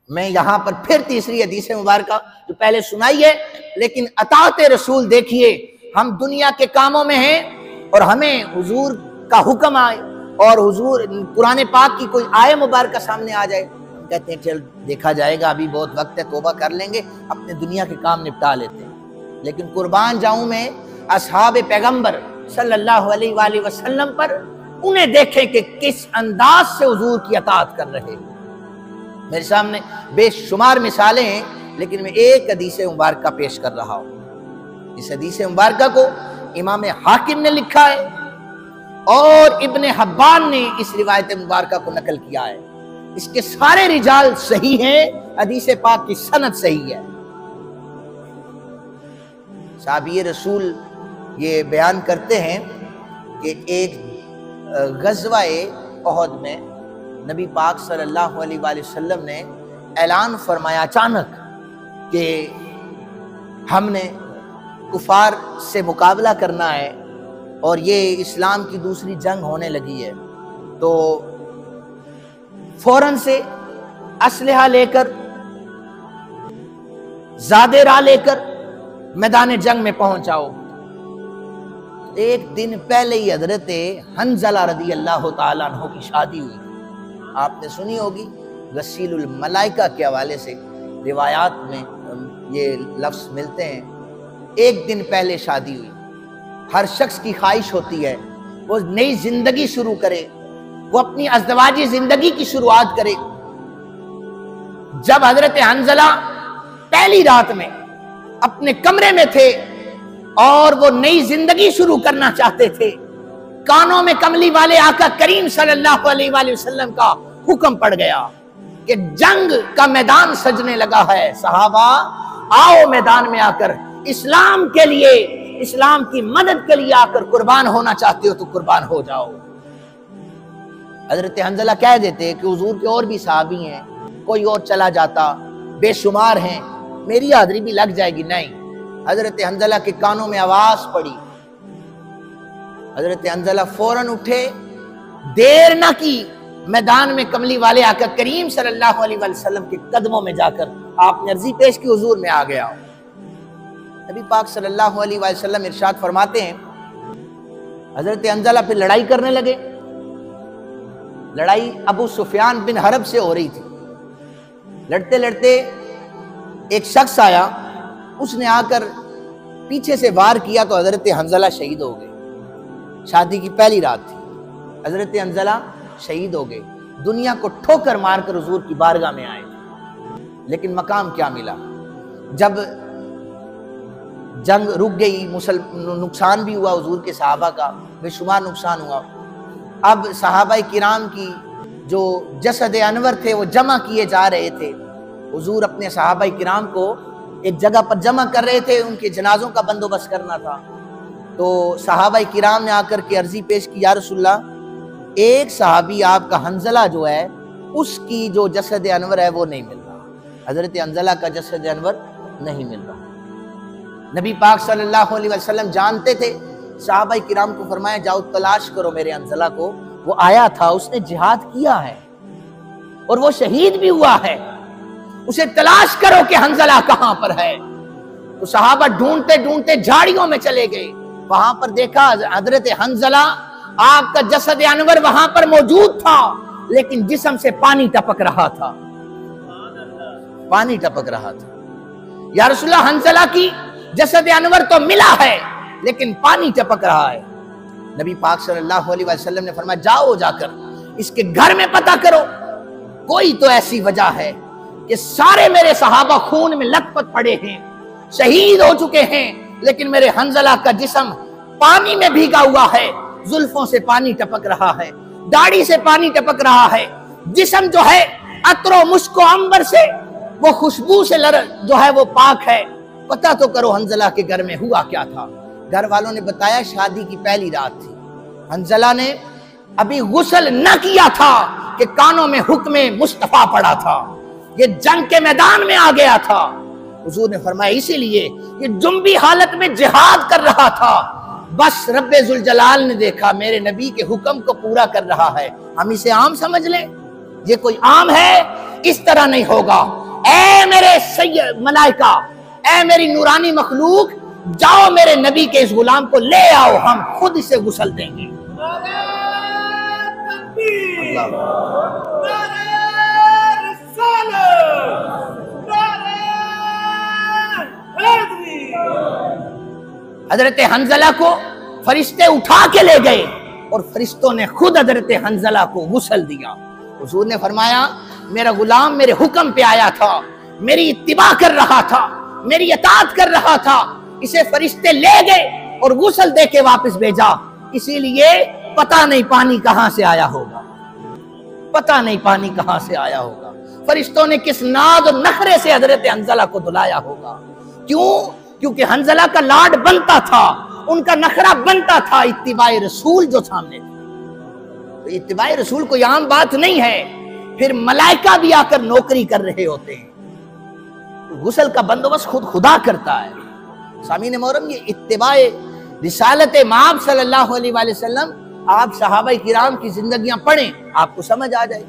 میں یہاں پر پھر تیسری حدیث مبارکہ جو پہلے سنائی ہے، لیکن اطاعت رسول دیکھیے، ہم دنیا کے کاموں میں ہیں اور ہمیں حضور کا حکم آئے اور حضور قرآن پاک کی کوئی آیہ مبارکہ سامنے آ جائے، ہم کہتے ہیں چل دیکھا جائے گا، ابھی بہت وقت ہے، توبہ کر لیں گے، اپنے دنیا کے کام نپٹا لیتے ہیں۔ لیکن قربان جاؤں میں اصحاب پیغمبر صلی اللہ علیہ وآلہ وسلم پر، انہیں دیکھیں کہ کس انداز سے حضور کی اطاعت کر رہے ہیں۔ میرے سامنے بے شمار مثالیں ہیں، لیکن میں ایک حدیث مبارکہ پیش کر رہا ہوں۔ اس حدیث مبارکہ کو امام حاکم نے لکھا ہے اور ابن حبان نے اس روایت مبارکہ کو نقل کیا ہے۔ اس کے سارے رجال صحیح ہیں، حدیث پاک کی سند صحیح ہے۔ صحابی رسول یہ بیان کرتے ہیں کہ ایک غزوہ احد میں نبی پاک صلی اللہ علیہ وآلہ وسلم نے اعلان فرمایا اچانک کہ ہم نے کفار سے مقابلہ کرنا ہے اور یہ اسلام کی دوسری جنگ ہونے لگی ہے، تو فوراً سے اسلحہ لے کر، زادے راہ لے کر میدان جنگ میں پہنچ جاؤ۔ ایک دن پہلے ہی حضرت حنظلہ رضی اللہ تعالیٰ عنہ کی شادی ہوئی۔ آپ نے سنی ہوگی، غسیل الملائکہ کے حوالے سے روایات میں یہ لفظ ملتے ہیں۔ ایک دن پہلے شادی ہوئی۔ ہر شخص کی خواہش ہوتی ہے وہ نئی زندگی شروع کرے، وہ اپنی ازدواجی زندگی کی شروعات کرے۔ جب حضرت حنظلہ پہلی رات میں اپنے کمرے میں تھے اور وہ نئی زندگی شروع کرنا چاہتے تھے، کانوں میں کملی والے آقا کریم صلی اللہ علیہ وآلہ وسلم کا حکم پڑ گیا کہ جنگ کا میدان سجنے لگا ہے، صحابہ آؤ میدان میں آ کر اسلام کے لیے، اسلام کی مدد کے لیے آ کر قربان ہونا چاہتے ہو تو قربان ہو جاؤ۔ حضرت حنظلہ کہہ دیتے کہ حضور کے اور بھی صحابی ہیں، کوئی اور چلا جاتا، بے شمار ہیں، میری حاضری بھی لگ جائے گی۔ نہیں، حضرت حنظلہ کے کانوں میں آواز پڑی، حضرت حنظلہ فوراً اٹھے، دیر نہ کی، میدان میں کملی والے آقا کریم صلی اللہ علیہ وسلم کے قدموں میں جا کر آپ نے عرضی پیش کی، حضور میں آ گیا۔ نبی پاک صلی اللہ علیہ وسلم ارشاد فرماتے ہیں، حضرت حنظلہ پھر لڑائی کرنے لگے۔ لڑائی ابو سفیان بن حرب سے ہو رہی تھی۔ لڑتے لڑتے ایک شخص آیا، اس نے آ کر پیچھے سے وار کیا تو حضرت حنظلہ شہید ہو گئے۔ شادی کی پہلی رات تھی، حضرت حنظلہ شہید ہو گئے، دنیا کو ٹھوکر مار کر حضور کی بارگاہ میں آئے تھے۔ لیکن مقام کیا ملا؟ جب جنگ رک گئی، نقصان بھی ہوا حضور کے صحابہ کا، بے شمار نقصان ہوا۔ اب صحابہ کرام کی جو جسد انور تھے وہ جمع کیے جا رہے تھے۔ حضور اپنے صحابہ کرام کو ایک جگہ پر جمع کر رہے تھے، ان کے جنازوں کا بندوبست کرنا تھا۔ تو صحابہ کرام نے آ کر کے عرضی پیش کی، یا رسول اللہ، ایک صحابی آپ کا حنظلہ جو ہے، اس کی جو جسد انور ہے وہ نہیں مل رہا، حضرت حنظلہ کا جسد انور نہیں مل رہا۔ نبی پاک صلی اللہ علیہ وسلم جانتے تھے، صحابہ کرام کو فرمایا جاؤ تلاش کرو میرے حنظلہ کو، وہ آیا تھا، اس نے جہاد کیا ہے اور وہ شہید بھی ہوا ہے، اسے تلاش کرو کہ حنظلہ کہاں پر ہے۔ تو صحابہ ڈھونڈتے ڈھونڈتے جھاڑیوں میں چلے گئے، وہاں پر دیکھا حضرت حنظلہ، آپ کا جسد انور وہاں پر موجود تھا، لیکن جسم سے پانی ٹپک رہا تھا، پانی ٹپک رہا تھا۔ یا رسول اللہ، حنظلہ کی جسد انور تو ملا ہے لیکن پانی ٹپک رہا ہے۔ نبی پاک صلی اللہ علیہ وسلم نے فرمایا جاؤ جا کر اس کے گھر میں پتہ کرو، کوئی تو ایسی وجہ ہے کہ سارے میرے صحابہ خون میں لت پت پڑے ہیں، شہید ہو چکے ہیں، لیکن میرے حنظلہ کا جسم پانی میں بھیگا ہوا ہے، زلفوں سے پانی ٹپک رہا ہے، داڑھی سے پانی ٹپک رہا ہے، جسم جو ہے عطر و مشک و عنبر سے، وہ خوشبو سے جو ہے وہ پاک ہے، پتہ تو کرو حنظلہ کے گھر میں ہوا کیا تھا۔ گھر والوں نے بتایا شادی کی پہلی رات تھی، حنظلہ نے ابھی غسل نہ کیا تھا کہ کانوں میں حکم مصطفیٰ پڑا تھا، یہ جنگ کے میدان میں آ گیا تھا۔ حضور نے فرمایا اسی لیے یہ جنبی حالت میں جہاد کر رہا تھا، بس رب ذوالجلال نے دیکھا میرے نبی کے حکم کو پورا کر رہا ہے، ہم اسے عام سمجھ لیں۔ یہ کوئی عام ہے، اس طرح نہیں ہوگا۔ اے میرے سید ملائکہ، اے میری نورانی مخلوق، جاؤ میرے نبی کے اس غلام کو لے آؤ، ہم خود اسے غسل دیں گے۔ حضرت حنظلہ کو فرشتے اٹھا کے لے گئے اور فرشتوں نے خود حضرت حنظلہ کو غسل دیا۔ حضور نے فرمایا میرا غلام میرے حکم پہ آیا تھا، میری اتباع کر رہا تھا، میری اطاعت کر رہا تھا، اسے فرشتے لے گئے اور غسل دے کے واپس بھیجا، اسی لیے پتہ نہیں پانی کہاں سے آیا ہوگا، پتہ نہیں پانی کہاں سے آیا ہوگا، فرشتوں نے کس ناز اور نخرے سے حضرت حنظلہ کو دلایا ہوگا۔ کیوں؟ کیونکہ حنظلہ کا لاڈ بنتا تھا، ان کا نخرہ بنتا تھا اتباع رسول جو سامنے تھے۔ تو اتباع رسول کوئی عام بات نہیں ہے، پھر ملائکہ بھی آ کر نوکری کر رہے ہوتے ہیں، غسل کا بندوبست خود خدا کرتا ہے۔ سامعین محترم، یہ اتباع رسالت مآب صلی اللہ علیہ وسلم، آپ صحابہ کرام کی زندگیاں پڑھیں، آپ کو سمجھ آ جائے۔